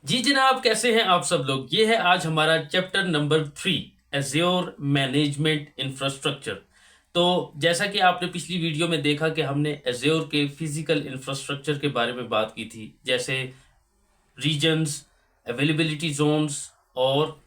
जी जनाब, कैसे हैं आप सब लोग। ये है आज हमारा chapter number 3, Azure management infrastructure. तो जैसा कि आपने पिछली वीडियो में देखा कि हमने एज़्योर के फिजिकल इंफ्रास्ट्रक्चर के बारे में बात की थी, जैसे रीजन्स, अवेलेबिलिटी जोन्स और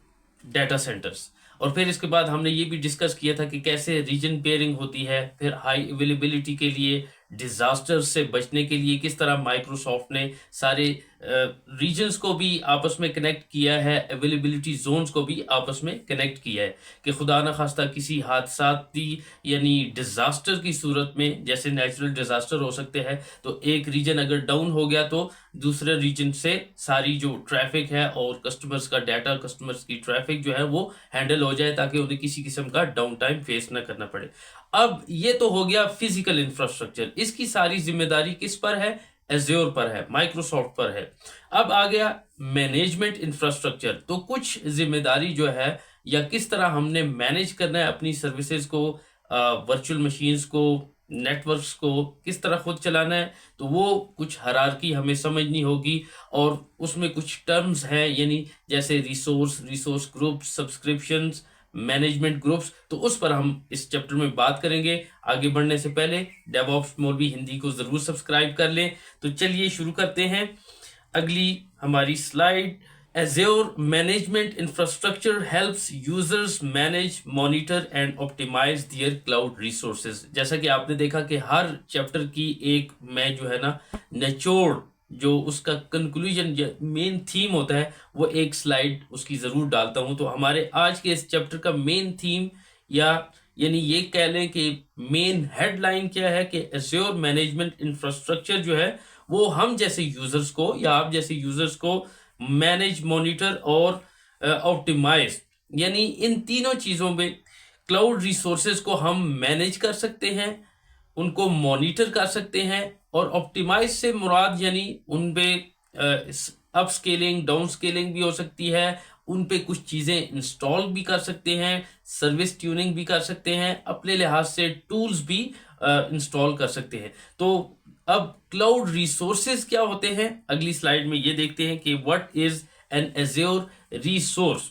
डाटा सेंटर्स। और फिर इसके बाद हमने ये भी डिस्कस किया था कि कैसे रीजन पेयरिंग होती है, फिर हाई अवेलेबिलिटी के लिए, डिजास्टर से बचने के लिए किस तरह माइक्रोसॉफ्ट ने सारे रीजन्स को भी आपस में कनेक्ट किया है, अवेलेबिलिटी जोन्स को भी आपस में कनेक्ट किया है कि खुदा न खास्ता किसी हादसाती यानी डिजास्टर की सूरत में, जैसे नेचुरल डिजास्टर हो सकते हैं, तो एक रीजन अगर डाउन हो गया तो दूसरे रीजन से सारी जो ट्रैफिक है और कस्टमर्स का डाटा, कस्टमर्स की ट्रैफिक जो है वो हैंडल हो जाए ताकि उन्हें किसी किस्म का डाउन टाइम फेस ना करना पड़े। अब ये तो हो गया फिजिकल इंफ्रास्ट्रक्चर, इसकी सारी जिम्मेदारी किस पर है? एज्योर पर है, माइक्रोसॉफ्ट पर है। अब आ गया मैनेजमेंट इंफ्रास्ट्रक्चर, तो कुछ जिम्मेदारी जो है या किस तरह हमने मैनेज करना है अपनी सर्विसेज को, वर्चुअल मशीन्स को, नेटवर्क्स को किस तरह खुद चलाना है, तो वो कुछ हायरार्की हमें समझनी होगी। और उसमें कुछ टर्म्स हैं, यानी जैसे resource group, subscriptions, management groups, तो उस पर हम इस चैप्टर में बात करेंगे। आगे बढ़ने से पहले डेवऑप्स मौलवी हिंदी को जरूर सब्सक्राइब कर लें। तो चलिए शुरू करते हैं। अगली हमारी slide. Azure Management Infrastructure helps users manage, monitor and optimize their cloud resources। जैसा कि आपने देखा कि हर चैप्टर की एक मैं जो है ना निचोड़, जो उसका कंक्लूजन मेन थीम होता है, वो एक स्लाइड उसकी ज़रूर डालता हूँ। तो हमारे आज के इस चैप्टर का मेन थीम, या यानी ये कह लें कि मेन हेडलाइन क्या है कि Azure मैनेजमेंट इंफ्रास्ट्रक्चर जो है वो हम जैसे यूजर्स को या आप जैसे यूजर्स को मैनेज, मॉनिटर और ऑप्टिमाइज, यानी इन तीनों चीज़ों में क्लाउड रिसोर्सेज को हम मैनेज कर सकते हैं, उनको मॉनिटर कर सकते हैं, और ऑप्टिमाइज से मुराद यानी उन पे अप स्केलिंग, डाउन स्केलिंग भी हो सकती है, उन पे कुछ चीज़ें इंस्टॉल भी कर सकते हैं, सर्विस ट्यूनिंग भी कर सकते हैं, अपने लिहाज से टूल्स भी इंस्टॉल कर सकते हैं। तो अब क्लाउड रिसोर्सेज क्या होते हैं, अगली स्लाइड में ये देखते हैं कि what is an azure resource.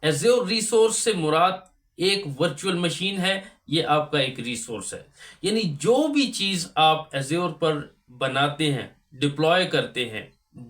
Azure resource से मुराद एक वर्चुअल मशीन है, ये आपका एक रिसोर्स है। यानी जो भी चीज आप एज्योर पर बनाते हैं, डिप्लॉय करते हैं,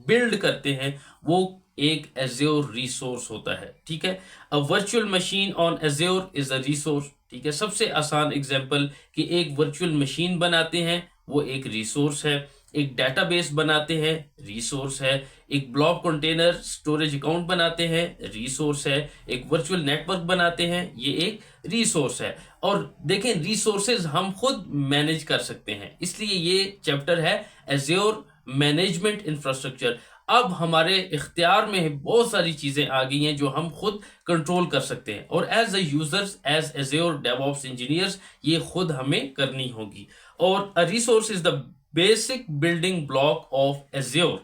बिल्ड करते हैं, वो एक एज्योर रिसोर्स होता है। ठीक है, a virtual machine on azure is a resource. ठीक है, सबसे आसान एग्जांपल कि एक वर्चुअल मशीन बनाते हैं, वो एक रिसोर्स है। एक डेटाबेस बनाते हैं, रिसोर्स है। एक ब्लॉक कंटेनर स्टोरेज अकाउंट बनाते हैं, रिसोर्स है। एक वर्चुअल नेटवर्क बनाते हैं, ये एक रिसोर्स है। और देखें, रिसोर्सेज हम खुद मैनेज कर सकते हैं, इसलिए ये चैप्टर है एज्योर मैनेजमेंट इंफ्रास्ट्रक्चर। अब हमारे इख्तियार में बहुत सारी चीजें आ गई हैं जो हम खुद कंट्रोल कर सकते हैं, और as a users, as Azure DevOps engineers, ये खुद हमें करनी होगी। और a resource is the basic building block of Azure.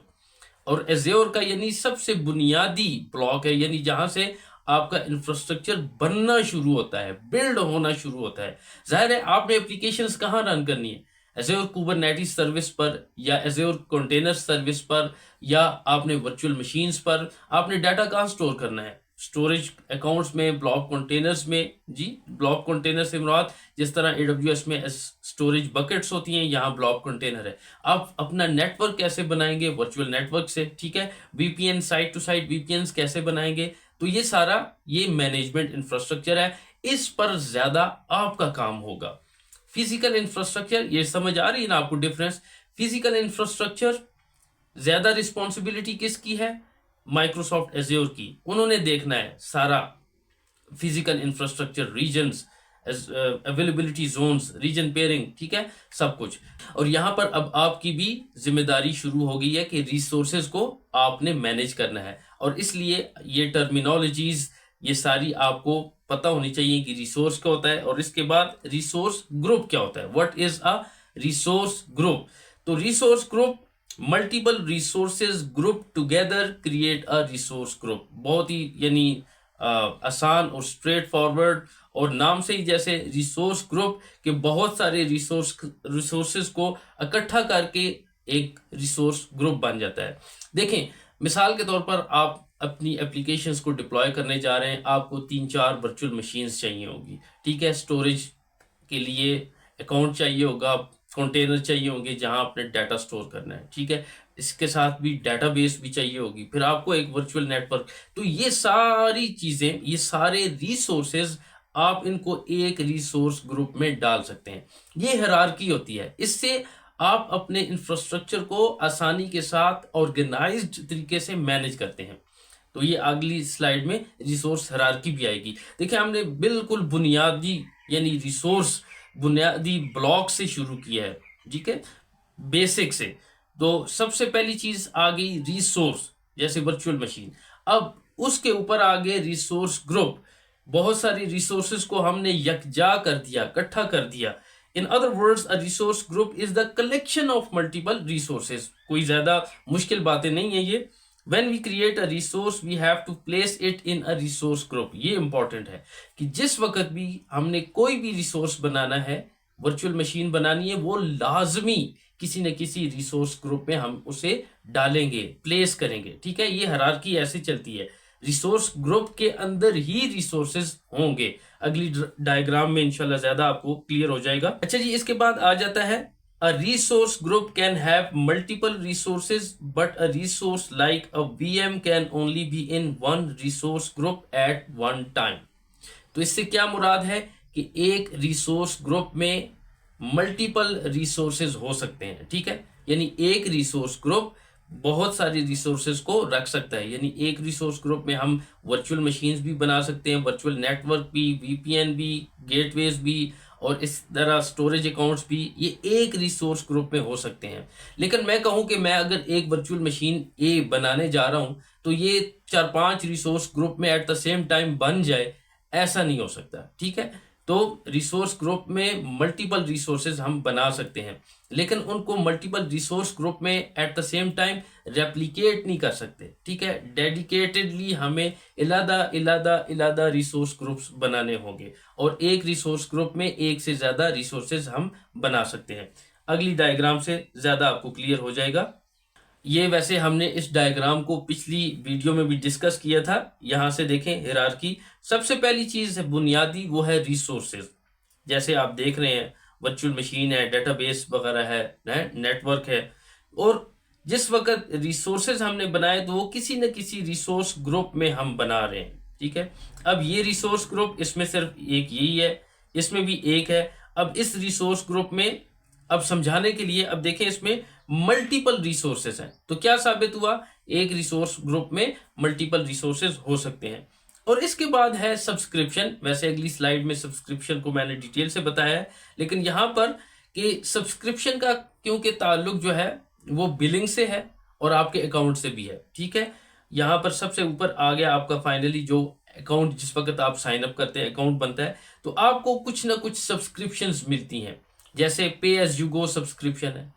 और एज्योर का यानी सबसे बुनियादी ब्लॉक है, यानी जहां से आपका इंफ्रास्ट्रक्चर बनना शुरू होता है, बिल्ड होना शुरू होता है। जाहिर है आपने एप्लीकेशंस कहाँ रन करनी है? एज्योर कुबरनेटिस सर्विस पर, या एज्योर कंटेनर सर्विस पर, या आपने वर्चुअल मशीन्स पर। आपने डाटा कहाँ स्टोर करना है? स्टोरेज अकाउंट्स में, ब्लॉक कंटेनर्स में। जी, ब्लॉक कंटेनर से मुराद जिस तरह एडब्ल्यूएस में स्टोरेज बकेट्स होती हैं, यहाँ ब्लॉक कंटेनर है। आप अपना नेटवर्क कैसे बनाएंगे? वर्चुअल नेटवर्क से। ठीक है, VPN, site to site VPN कैसे बनाएंगे? तो ये सारा ये मैनेजमेंट इंफ्रास्ट्रक्चर है, इस पर ज्यादा आपका काम होगा। फिजिकल इंफ्रास्ट्रक्चर, ये समझ आ रही है ना आपको डिफरेंस? फिजिकल इंफ्रास्ट्रक्चर ज्यादा रिस्पॉन्सिबिलिटी किसकी है? माइक्रोसॉफ्ट एज्योर की। उन्होंने देखना है सारा physical infrastructure, regions, availability zones, region pairing, ठीक है, सब कुछ। और यहां पर अब आपकी भी जिम्मेदारी शुरू हो गई है कि रिसोर्सेज को आपने मैनेज करना है, और इसलिए ये टर्मिनोलॉजीज ये सारी आपको पता होनी चाहिए कि रिसोर्स क्या होता है, और इसके बाद रिसोर्स ग्रुप क्या होता है। What is a resource group? तो resource group, multiple resources group together create a resource group. बहुत ही यानी आसान और स्ट्रेट फॉरवर्ड, और नाम से ही जैसे रिसोर्स ग्रुप के बहुत सारे रिसोर्सेज को इकट्ठा करके एक रिसोर्स ग्रुप बन जाता है। देखें, मिसाल के तौर पर आप अपनी एप्लीकेशंस को डिप्लॉय करने जा रहे हैं, आपको 3-4 वर्चुअल मशीन्स चाहिए होगी, ठीक है। स्टोरेज के लिए अकाउंट चाहिए होगा, कंटेनर चाहिए होंगे जहां आपने डाटा स्टोर करना है, ठीक है। इसके साथ भी डाटाबेस भी चाहिए होगी, फिर आपको एक वर्चुअल नेटवर्क। तो ये सारी चीजें, ये सारे रिसोर्सेज आप इनको एक रिसोर्स ग्रुप में डाल सकते हैं। ये हायरार्की होती है, इससे आप अपने इंफ्रास्ट्रक्चर को आसानी के साथ ऑर्गेनाइज्ड तरीके से मैनेज करते हैं। तो ये अगली स्लाइड में रिसोर्स हायरार्की भी आएगी। देखिए हमने बिल्कुल बुनियादी यानी रिसोर्स बुनियादी ब्लॉक से शुरू किया है, ठीक है, बेसिक से। तो सबसे पहली चीज आ गई रिसोर्स, जैसे वर्चुअल मशीन। अब उसके ऊपर आ गए रिसोर्स ग्रुप। बहुत सारी रिसोर्सेज को हमने यकजा कर दिया, इकट्ठा कर दिया। In other words, a resource group is the collection of multiple resources. कोई ज्यादा मुश्किल बातें नहीं है ये। When we create a resource, we have to place it in a resource group. ये इंपॉर्टेंट है कि जिस वक्त भी हमने कोई भी रिसोर्स बनाना है, वर्चुअल मशीन बनानी है, वो लाजमी किसी न किसी रिसोर्स ग्रुप में हम उसे डालेंगे, प्लेस करेंगे, ठीक है। ये हायरार्की ऐसे चलती है, रिसोर्स ग्रुप के अंदर ही रिसोर्सेज होंगे। अगली डायग्राम में इंशाल्लाह ज्यादा आपको क्लियर हो जाएगा। अच्छा जी, इसके बाद आ जाता है a resource group can have multiple resources, but a resource like a VM can only be in one resource group at one time. तो इससे क्या मुराद है कि एक रिसोर्स ग्रुप में मल्टीपल रिसोर्सेज हो सकते हैं, ठीक है। यानी एक रिसोर्स ग्रुप बहुत सारी रिसोर्सेज को रख सकता है। यानी एक रिसोर्स ग्रुप में हम वर्चुअल मशीन्स भी बना सकते हैं, वर्चुअल नेटवर्क भी, वीपीएन भी, गेटवेज भी, और इस तरह स्टोरेज अकाउंट्स भी, ये एक रिसोर्स ग्रुप में हो सकते हैं। लेकिन मैं कहूं कि मैं अगर एक वर्चुअल मशीन ए बनाने जा रहा हूं तो ये 4-5 रिसोर्स ग्रुप में एट द सेम टाइम बन जाए, ऐसा नहीं हो सकता, ठीक है। तो रिसोर्स ग्रुप में मल्टीपल रिसोर्सेज हम बना सकते हैं, लेकिन उनको मल्टीपल रिसोर्स ग्रुप में at the same time replicate नहीं कर सकते, ठीक है। डेडिकेटेडली हमें इलादा इलादा इलादा रिसोर्स ग्रुप्स बनाने होंगे, और एक रिसोर्स ग्रुप में एक से ज्यादा रिसोर्सेज हम बना सकते हैं। अगली डायग्राम से ज्यादा आपको क्लियर हो जाएगा। ये वैसे हमने इस डायग्राम को पिछली वीडियो में भी डिस्कस किया था। यहां से देखें हायरार्की। सबसे पहली चीज है बुनियादी, वो है रिसोर्सेज। जैसे आप देख रहे हैं, वर्चुअल मशीन है, डेटाबेस वगैरह है, नेटवर्क है। और जिस वक्त रिसोर्सेज हमने बनाए तो वो किसी न किसी रिसोर्स ग्रुप में हम बना रहे हैं, ठीक है। अब ये रिसोर्स ग्रुप, इसमें सिर्फ एक यही है, इसमें भी एक है। अब इस रिसोर्स ग्रुप में, अब समझाने के लिए, अब देखें इसमें मल्टीपल रिसोर्सेज हैं, तो क्या साबित हुआ, एक रिसोर्स ग्रुप में मल्टीपल रिसोर्सेज हो सकते हैं। और इसके बाद है सब्सक्रिप्शन। वैसे अगली स्लाइड में सब्सक्रिप्शन को मैंने डिटेल से बताया है, लेकिन यहां पर कि सब्सक्रिप्शन का क्योंकि ताल्लुक जो है वो बिलिंग से है और आपके अकाउंट से भी है, ठीक है। यहां पर सबसे ऊपर आ गया आपका फाइनली जो अकाउंट, जिस वक्त आप साइन अप करते हैं, अकाउंट बनता है, तो आपको कुछ ना कुछ सब्सक्रिप्शंस मिलती हैं। जैसे पे एज यू गो सब्सक्रिप्शन है,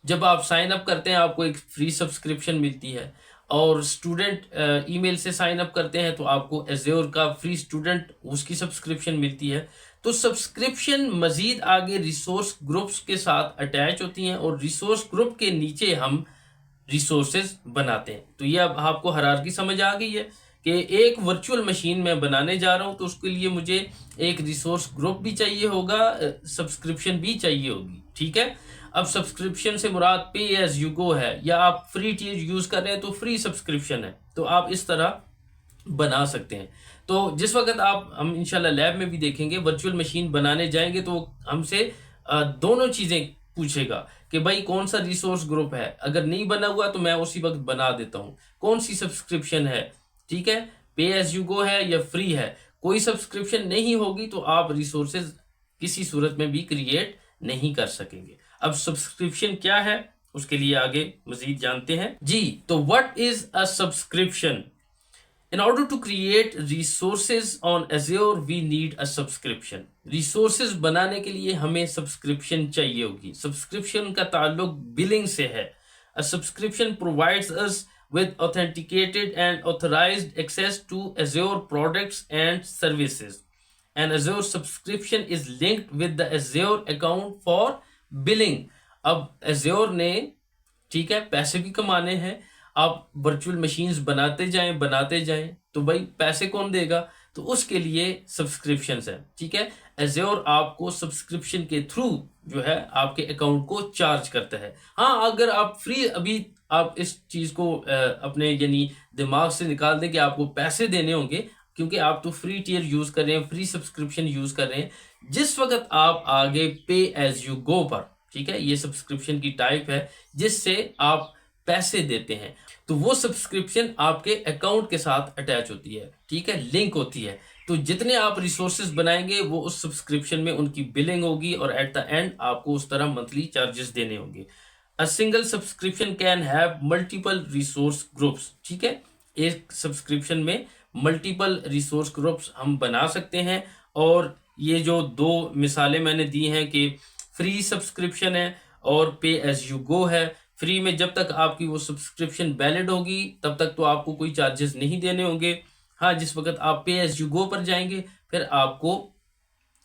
जब आप साइन अप करते हैं आपको एक फ्री सब्सक्रिप्शन मिलती है। और स्टूडेंट ईमेल से साइन अप करते हैं तो आपको एज़्योर का फ्री स्टूडेंट उसकी सब्सक्रिप्शन मिलती है। तो सब्सक्रिप्शन मजीद आगे रिसोर्स ग्रुप्स के साथ अटैच होती हैं, और रिसोर्स ग्रुप के नीचे हम रिसोर्सेज बनाते हैं। तो ये अब आपको हायरार्की समझ आ गई है कि एक वर्चुअल मशीन में बनाने जा रहा हूं तो उसके लिए मुझे एक रिसोर्स ग्रुप भी चाहिए होगा, सब्सक्रिप्शन भी चाहिए होगी, ठीक है। अब सब्सक्रिप्शन से मुराद पे एज यू गो है, या आप फ्री टीयर यूज कर रहे हैं तो फ्री सब्सक्रिप्शन है। तो आप इस तरह बना सकते हैं। तो जिस वक्त हम इंशाल्लाह लैब में भी देखेंगे, वर्चुअल मशीन बनाने जाएंगे तो हमसे दोनों चीजें पूछेगा कि भाई कौन सा रिसोर्स ग्रुप है। अगर नहीं बना हुआ तो मैं उसी वक्त बना देता हूं। कौन सी सब्सक्रिप्शन है, ठीक है, पे एज यू गो है या फ्री है। कोई सब्सक्रिप्शन नहीं होगी तो आप रिसोर्सेज किसी सूरत में भी क्रिएट नहीं कर सकेंगे। अब सब्सक्रिप्शन क्या है उसके लिए आगे मजीद जानते हैं जी। तो what is a subscription? In order to create resources on Azure, we need a subscription. Resources बनाने के लिए हमें subscription चाहिए होगी। Subscription का ताल्लुक billing से है। A subscription provides us with authenticated and authorized access to Azure products and services. An Azure subscription is linked with the Azure account for billing. अब Azure ने, ठीक है, पैसे भी कमाने हैं, आप वर्चुअल मशीन्स बनाते जाएं तो भाई पैसे कौन देगा? तो उसके लिए सब्सक्रिप्शंस है, ठीक है। एज्योर आपको सब्सक्रिप्शन के थ्रू जो है आपके अकाउंट को चार्ज करता है। हाँ, अगर आप फ्री अभी आप इस चीज को अपने यानी दिमाग से निकाल दें कि आपको पैसे देने होंगे, क्योंकि आप तो फ्री टियर यूज कर रहे हैं, फ्री सब्सक्रिप्शन यूज कर रहे हैं। जिस वक्त आप आगे पे एज यू गो पर, ठीक है, ये सब्सक्रिप्शन की टाइप है जिससे आप पैसे देते हैं, तो वो सब्सक्रिप्शन आपके अकाउंट के साथ अटैच होती है, ठीक है, लिंक होती है। तो जितने आप रिसोर्सेज बनाएंगे वो उस सब्सक्रिप्शन में उनकी बिलिंग होगी और एट द एंड आपको उस तरह मंथली चार्जेस देने होंगे। A single subscription can have multiple resource groups, ठीक है, एक सब्सक्रिप्शन में मल्टीपल रिसोर्स ग्रुप्स हम बना सकते हैं। और ये जो दो मिसालें मैंने दी हैं कि फ्री सब्सक्रिप्शन है और पे एज यू गो है। फ्री में जब तक आपकी वो सब्सक्रिप्शन वैलिड होगी तब तक तो आपको कोई चार्जेस नहीं देने होंगे। हाँ, जिस वक्त आप पे एज यू गो पर जाएंगे फिर आपको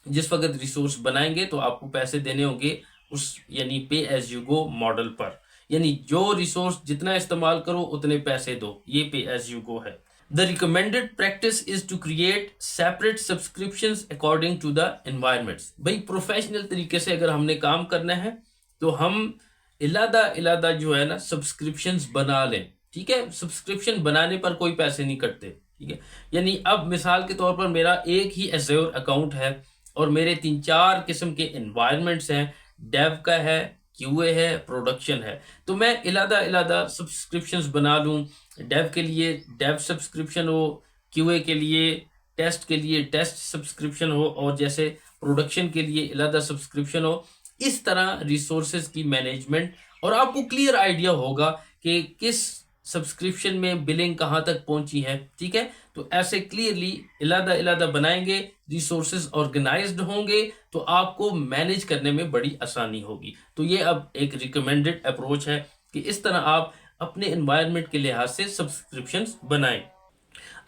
जिस वक्त रिसोर्स बनाएंगे तो आपको पैसे देने होंगे उस यानी पे एज यू गो मॉडल पर, यानी जो रिसोर्स जितना इस्तेमाल करो उतने पैसे दो, ये पे एज यू गो है। The recommended practice is to create separate subscriptions according to the environments. भाई प्रोफेशनल तरीके से अगर हमने काम करना है तो हम इलादा इलादा जो है ना सब्सक्रिप्शंस बना लें, ठीक है। सब्सक्रिप्शन बनाने पर कोई पैसे नहीं कटते, ठीक है। यानी अब मिसाल के तौर पर मेरा एक ही एज्योर अकाउंट है और मेरे 3-4 किस्म के एनवायरनमेंट्स हैं, डेव का है, क्यूए है, प्रोडक्शन है। तो मैं इलादा इलादा सब्सक्रिप्शंस बना लूं, डेव के लिए डेव सब्सक्रिप्शन हो, क्यूए के लिए टेस्ट सब्सक्रिप्शन हो, और जैसे प्रोडक्शन के लिए इलादा सब्सक्रिप्शन हो। इस तरह रिसोर्सेज की मैनेजमेंट, और आपको क्लियर आइडिया होगा कि किस सब्सक्रिप्शन में बिलिंग कहाँ तक पहुंची है, ठीक है। तो ऐसे क्लियरली इलादा इलादा बनाएंगे, रिसोर्सेज ऑर्गेनाइज्ड होंगे तो आपको मैनेज करने में बड़ी आसानी होगी। तो ये अब एक रिकमेंडेड अप्रोच है कि इस तरह आप अपने एनवायरनमेंट के लिहाज से सब्सक्रिप्शंस बनाएं।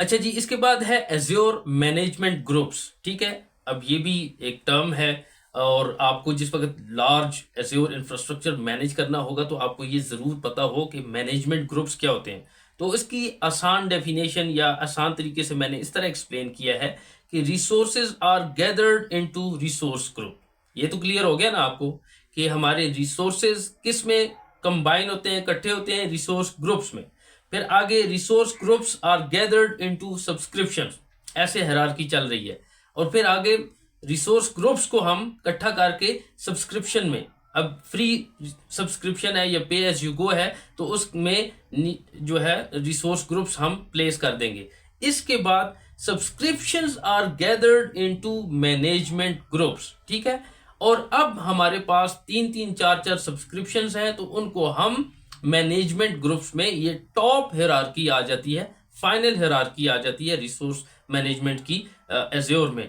अच्छा जी, इसके बाद है एज्योर मैनेजमेंट ग्रुप्स, ठीक है। अब ये भी एक टर्म है और आपको जिस वक्त लार्ज एज्योर इंफ्रास्ट्रक्चर मैनेज करना होगा तो आपको ये जरूर पता हो कि मैनेजमेंट ग्रुप्स क्या होते हैं। तो इसकी आसान डेफिनेशन या आसान तरीके से मैंने इस तरह एक्सप्लेन किया है कि resources are gathered into resource group. ये तो क्लियर हो गया ना आपको कि हमारे रिसोर्सेज किस में कंबाइन होते हैं, इकट्ठे होते हैं, रिसोर्स ग्रुप्स में। फिर आगे resource groups are gathered into subscriptions, ऐसे हायरार्की चल रही है। और फिर आगे रिसोर्स ग्रुप्स को हम इकट्ठा करके सब्सक्रिप्शन में, अब फ्री सब्सक्रिप्शन है या पे एज यू गो है तो उसमें जो है रिसोर्स ग्रुप्स हम प्लेस कर देंगे। इसके बाद subscriptions are gathered into management groups, ठीक है। और अब हमारे पास 3-3, 4-4 सब्सक्रिप्शंस हैं तो उनको हम मैनेजमेंट ग्रुप्स में, ये टॉप हायरार्की आ जाती है, फाइनल हायरार्की आ जाती है रिसोर्स मैनेजमेंट की एज्योर में,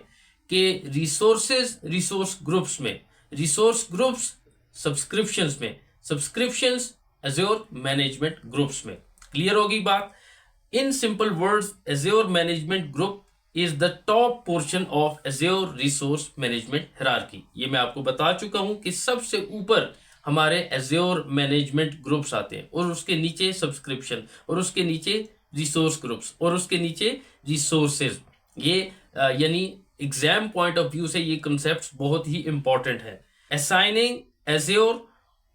कि रिसोर्सेज रिसोर्स ग्रुप्स में, रिसोर्स ग्रुप्स सब्सक्रिप्शंस में, सब्सक्रिप्शंस एज्योर मैनेजमेंट ग्रुप्स में। क्लियर होगी बात? In simple words, azure management group is the top portion of azure resource management hierarchy. ये मैं आपको बता चुका हूं कि सबसे ऊपर हमारे एज्योर मैनेजमेंट ग्रुप्स आते हैं और उसके नीचे सब्सक्रिप्शन और उसके नीचे रिसोर्स ग्रुप्स और उसके नीचे रिसोर्सेज। ये यानी एग्जाम पॉइंट ऑफ व्यू से ये कंसेप्ट बहुत ही इंपॉर्टेंट है। Assigning Azure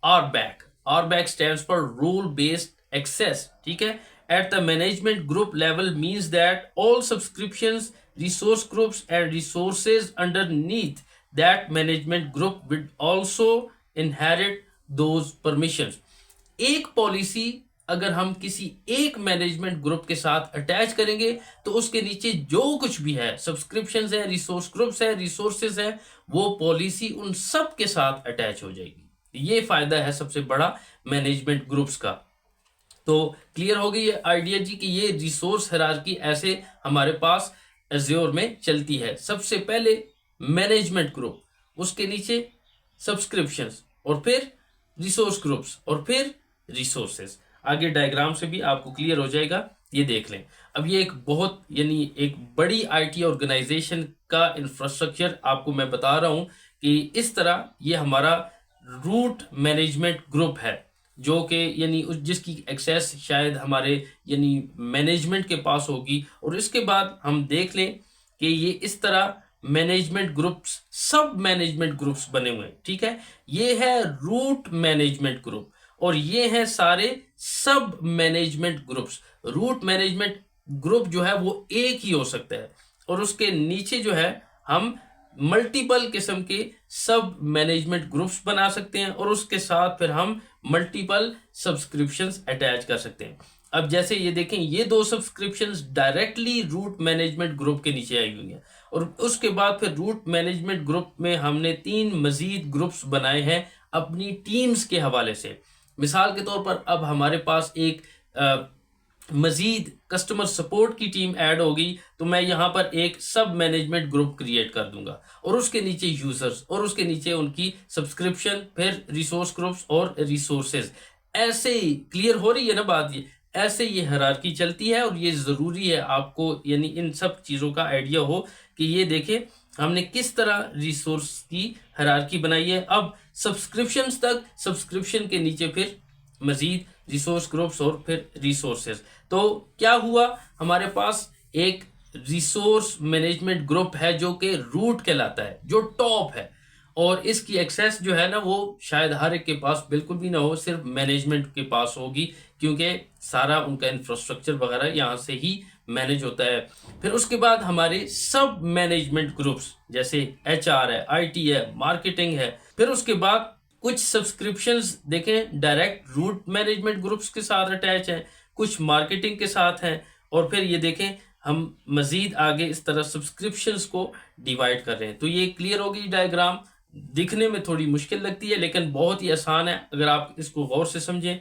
RBAC, RBAC stands for rule based access, ठीक है। At the management group level means that all subscriptions, resource groups and resources underneath that management group will also inherit those permissions. एक policy अगर हम किसी एक management group के साथ attach करेंगे तो उसके नीचे जो कुछ भी है, सब्सक्रिप्शंस है, रिसोर्स ग्रुप्स है, रिसोर्सेज है, वो पॉलिसी उन सब के साथ अटैच हो जाएगी। ये फायदा है सबसे बड़ा मैनेजमेंट ग्रुप्स का। तो क्लियर हो गई ये आइडिया जी कि ये रिसोर्स हायरार्की ऐसे हमारे पास एज्योर में चलती है। सबसे पहले मैनेजमेंट ग्रुप, उसके नीचे सब्सक्रिप्शंस और फिर रिसोर्स ग्रुप्स और फिर रिसोर्सेज। आगे डायग्राम से भी आपको क्लियर हो जाएगा, ये देख लें। अब ये एक बहुत यानी एक बड़ी आईटी ऑर्गेनाइजेशन का इंफ्रास्ट्रक्चर आपको मैं बता रहा हूं कि इस तरह ये हमारा रूट मैनेजमेंट ग्रुप है। जो कि यानी जिसकी एक्सेस शायद हमारे यानी मैनेजमेंट के पास होगी। और इसके बाद हम देख लें कि ये इस तरह मैनेजमेंट ग्रुप्स, सब मैनेजमेंट ग्रुप्स बने हुए हैं, ठीक है। ये है रूट मैनेजमेंट ग्रुप और ये हैं सारे सब management groups. Root management group जो है वो एक ही हो सकता है और उसके नीचे जो है हम मल्टीपल किस्म के सब मैनेजमेंट ग्रुप्स बना सकते हैं और उसके साथ फिर हम मल्टीपल सब्सक्रिप्शंस अटैच कर सकते हैं। अब जैसे ये देखें, ये दो subscriptions directly root management group के नीचे आई हुई हैं और उसके बाद फिर रूट मैनेजमेंट ग्रुप में हमने 3 मजीद ग्रुप्स बनाए हैं अपनी टीम्स के हवाले से। मिसाल के तौर पर अब हमारे पास एक मजीद कस्टमर सपोर्ट की टीम ऐड होगी तो मैं यहाँ पर एक सब मैनेजमेंट ग्रुप क्रिएट कर दूंगा और उसके नीचे यूजर्स और उसके नीचे उनकी सब्सक्रिप्शन, फिर रिसोर्स ग्रुप्स और रिसोर्सेज। ऐसे ही क्लियर हो रही है ना बात? ये ऐसे ये हायरार्की चलती है और ये जरूरी है आपको यानी इन सब चीजों का आइडिया हो कि ये देखें हमने किस तरह रिसोर्स की हायरार्की बनाई है। अब सब्सक्रिप्शंस तक, सब्सक्रिप्शन के नीचे फिर मजीद रिसोर्स ग्रुप्स और फिर रिसोर्सेज। तो क्या हुआ, हमारे पास एक रिसोर्स मैनेजमेंट ग्रुप है जो कि रूट कहलाता है, जो टॉप है और इसकी एक्सेस जो है ना वो शायद हर एक के पास बिल्कुल भी ना हो, सिर्फ मैनेजमेंट के पास होगी क्योंकि सारा उनका इंफ्रास्ट्रक्चर वगैरह यहाँ से ही मैनेज होता है। फिर उसके बाद हमारे सब मैनेजमेंट ग्रुप्स जैसे HR है, IT है, मार्केटिंग है। फिर उसके बाद कुछ सब्सक्रिप्शंस देखें डायरेक्ट रूट मैनेजमेंट ग्रुप्स के साथ अटैच हैं, कुछ मार्केटिंग के साथ हैं और फिर ये देखें हम मजीद आगे इस तरह सब्सक्रिप्शंस को डिवाइड कर रहे हैं। तो ये क्लियर होगी डायग्राम। दिखने में थोड़ी मुश्किल लगती है लेकिन बहुत ही आसान है अगर आप इसको गौर से समझें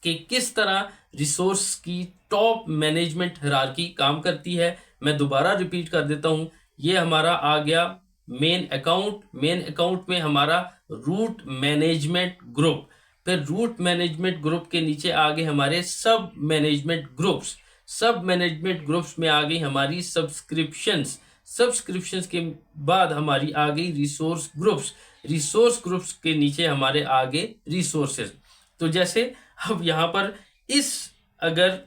कि किस तरह रिसोर्स की टॉप मैनेजमेंट हायरार्की काम करती है। मैं दोबारा रिपीट कर देता हूं, ये हमारा आ गया मेन अकाउंट। मेन अकाउंट में हमारा रूट मैनेजमेंट ग्रुप, फिर रूट मैनेजमेंट ग्रुप के नीचे आ गए हमारे सब मैनेजमेंट ग्रुप्स। सब मैनेजमेंट ग्रुप्स में आ गई हमारी सब्सक्रिप्शंस। सब्सक्रिप्शंस के बाद हमारी आ गई रिसोर्स ग्रुप्स। रिसोर्स ग्रुप्स के नीचे हमारे आ गए रिसोर्सेज। तो जैसे अब यहाँ पर इस अगर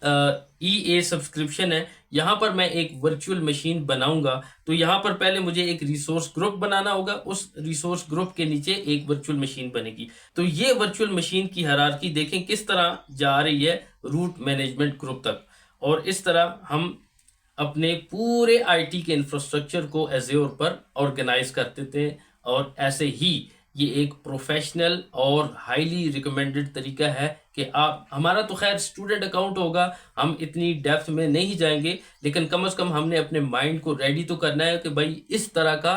EA सब्सक्रिप्शन है, यहाँ पर मैं एक वर्चुअल मशीन बनाऊंगा तो यहाँ पर पहले मुझे एक रिसोर्स ग्रुप बनाना होगा, उस रिसोर्स ग्रुप के नीचे एक वर्चुअल मशीन बनेगी। तो ये वर्चुअल मशीन की हायरार्की देखें किस तरह जा रही है रूट मैनेजमेंट ग्रुप तक। और इस तरह हम अपने पूरे IT के इंफ्रास्ट्रक्चर को एज़्योर पर ऑर्गेनाइज करते थे और ऐसे ही ये एक प्रोफेशनल और हाईली रिकमेंडेड तरीका है कि आप, हमारा तो खैर स्टूडेंट अकाउंट होगा, हम इतनी डेप्थ में नहीं जाएंगे लेकिन कम से कम हमने अपने माइंड को रेडी तो करना है कि भाई इस तरह का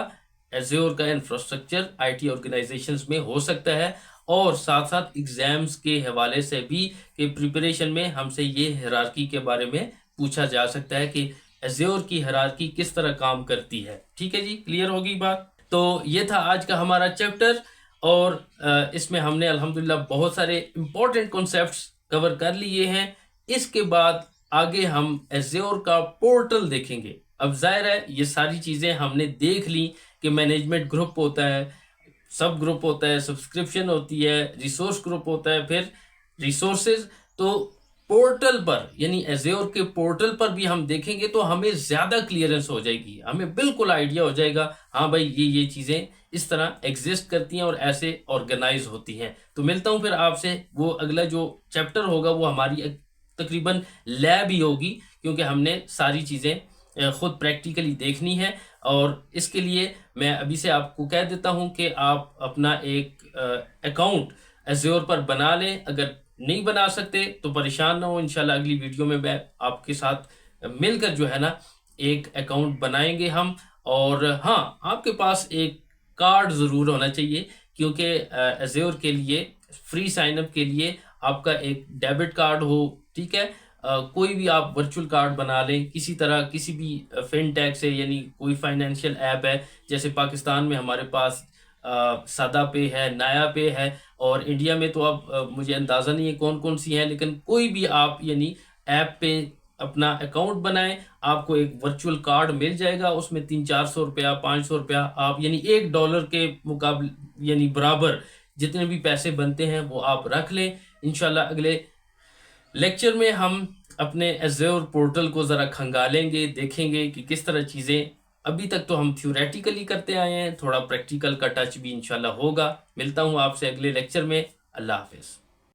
एज़्योर का इंफ्रास्ट्रक्चर IT ऑर्गेनाइजेशंस में हो सकता है। और साथ साथ एग्जाम्स के हवाले से भी कि प्रिपरेशन में हमसे ये हायरार्की के बारे में पूछा जा सकता है कि एज़्योर की हायरार्की किस तरह काम करती है। ठीक है जी, क्लियर होगी बात? तो ये था आज का हमारा चैप्टर और इसमें हमने अल्हम्दुलिल्लाह बहुत सारे इंपॉर्टेंट कॉन्सेप्ट्स कवर कर लिए हैं। इसके बाद आगे हम एज़्योर का पोर्टल देखेंगे। अब जाहिर है ये सारी चीज़ें हमने देख ली कि मैनेजमेंट ग्रुप होता है, सब ग्रुप होता है, सब्सक्रिप्शन होती है, रिसोर्स ग्रुप होता है, फिर रिसोर्सेज। तो पोर्टल पर यानी एज़्योर के पोर्टल पर भी हम देखेंगे तो हमें ज़्यादा क्लियरेंस हो जाएगी, हमें बिल्कुल आइडिया हो जाएगा हाँ भाई ये चीज़ें इस तरह एग्जिस्ट करती हैं और ऐसे ऑर्गेनाइज होती हैं। तो मिलता हूँ फिर आपसे, वो अगला जो चैप्टर होगा वो हमारी तकरीबन लैब ही होगी क्योंकि हमने सारी चीज़ें खुद प्रैक्टिकली देखनी है। और इसके लिए मैं अभी से आपको कह देता हूँ कि आप अपना एक अकाउंट एज़्योर पर बना लें। अगर नहीं बना सकते तो परेशान ना हो, इंशाल्लाह अगली वीडियो में मैं आपके साथ मिलकर जो है ना एक अकाउंट बनाएंगे हम। और हाँ, आपके पास एक कार्ड ज़रूर होना चाहिए क्योंकि एज़्योर के लिए फ्री साइनअप के लिए आपका एक डेबिट कार्ड हो, ठीक है। कोई भी आप वर्चुअल कार्ड बना लें किसी तरह, किसी भी फिनटेक से, यानी कोई फाइनेंशियल ऐप है जैसे पाकिस्तान में हमारे पास सादा पे है, नाया पे है और इंडिया में तो अब मुझे अंदाज़ा नहीं है कौन कौन सी हैं, लेकिन कोई भी आप यानी ऐप पे अपना अकाउंट बनाएं, आपको एक वर्चुअल कार्ड मिल जाएगा। उसमें 300-400 रुपया, 500 रुपया आप यानी $1 के मुकाबले यानी बराबर जितने भी पैसे बनते हैं वो आप रख लें। इंशाल्लाह अगले लेक्चर में हम अपने एज़्योर पोर्टल को ज़रा खंगालेंगे, देखेंगे कि किस तरह चीज़ें, अभी तक तो हम थ्योरेटिकली करते आए हैं, थोड़ा प्रैक्टिकल का टच भी इंशाल्लाह होगा। मिलता हूँ आपसे अगले लेक्चर में। अल्लाह हाफ़िज़।